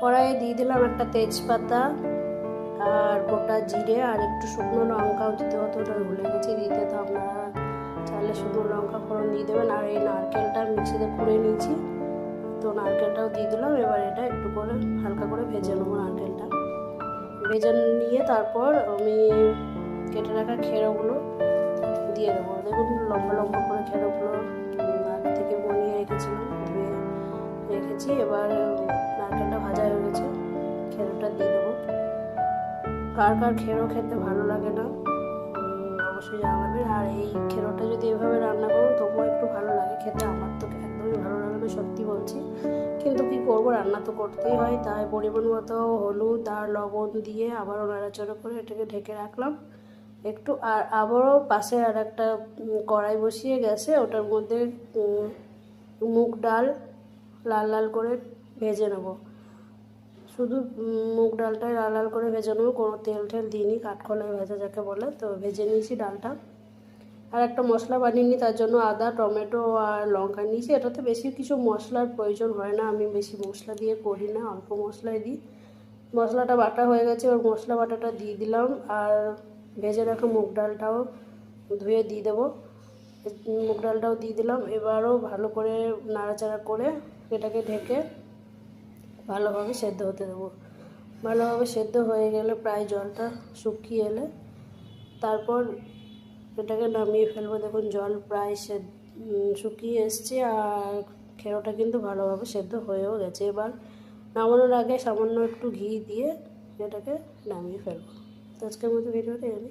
কড়াইয়ে দিয়ে দিলাম একটা তেজপাতা আর গোটা জিরে আর একটু শুকনো লঙ্কাও দিতে হতো, ওটা ভুলে গেছি দিতে, তো আপনারা চাইলে শুকনো লঙ্কা ফোড়ন দিয়ে দেবেন। আর এই নারকেলটা মিক্সিতে কুড়ে নিয়েছি, তো নারকেলটাও দিয়ে দিলাম। এবার এটা একটু করে হালকা করে ভেজে নেবো। নারকেলটা ভেজে নিয়ে তারপর আমি কেটে রাখা খেরোগুলো দিয়ে দেবো। দেখুন লম্বা লম্বা করে খেরোগুলো আগে থেকে বনিয়ে রেখেছিলাম, ধুয়ে রেখেছি। এবার নারকেলটা ভাজা হয়ে গেছে, খেরোটা দিয়ে দেবো। কার কার খেরো খেতে ভালো লাগে না অবশ্যই জানাবেন। আর এই খেরোটা যদি এভাবে রান্না করুন তবুও একটু ভালো লাগে খেতে, আমার তো একদমই ভালো লাগে না সত্যি বলছি, কিন্তু কি করব, রান্না তো করতেই হয়। তাই পরিমাণ মতো হলুদ আর লবণ দিয়ে আবারও নাড়াচাড়া করে এটাকে ঢেকে রাখলাম একটু। আর আবারও পাশে আর একটা কড়াই বসিয়ে গ্যাসে, ওটার মধ্যে মুগ ডাল লাল লাল করে ভেজে নেব। শুধু মুগ ডালটাই লাল লাল করে ভেজে নেবো, কোনো তেল টেল দিইনি, কাঠখোলায় ভেজা যাকে বলে। তো ভেজে নিয়েছি ডালটা। আর একটা মশলা বানিয়ে নিই, তার জন্য আদা টমেটো আর লঙ্কা নিয়েছি। এটাতে বেশি কিছু মশলার প্রয়োজন হয় না, আমি বেশি মশলা দিয়ে করি না, অল্প মশলাই দিই। মশলাটা বাটা হয়ে গেছে, ওর মশলা বাটাটা দিয়ে দিলাম। আর ভেজে রাখা মুগ ডালটাও ধুয়ে দিয়ে দেবো, মুগ ডালটাও দিয়ে দিলাম। এবারও ভালো করে নাড়াচাড়া করে এটাকে ঢেকে ভালোভাবে সেদ্ধ হতে দেবো। ভালোভাবে সেদ্ধ হয়ে গেলে, প্রায় জলটা শুকিয়ে এলে তারপর এটাকে নামিয়ে ফেলবো। দেখুন জল প্রায় শুকিয়ে এসছে আর খেরোটা কিন্তু ভালোভাবে সেদ্ধ হয়েও গেছে। এবার নামানোর আগে সামান্য একটু ঘি দিয়ে এটাকে নামিয়ে ফেলবো। তো আজকের মতো ভিডিওটা এখানেই।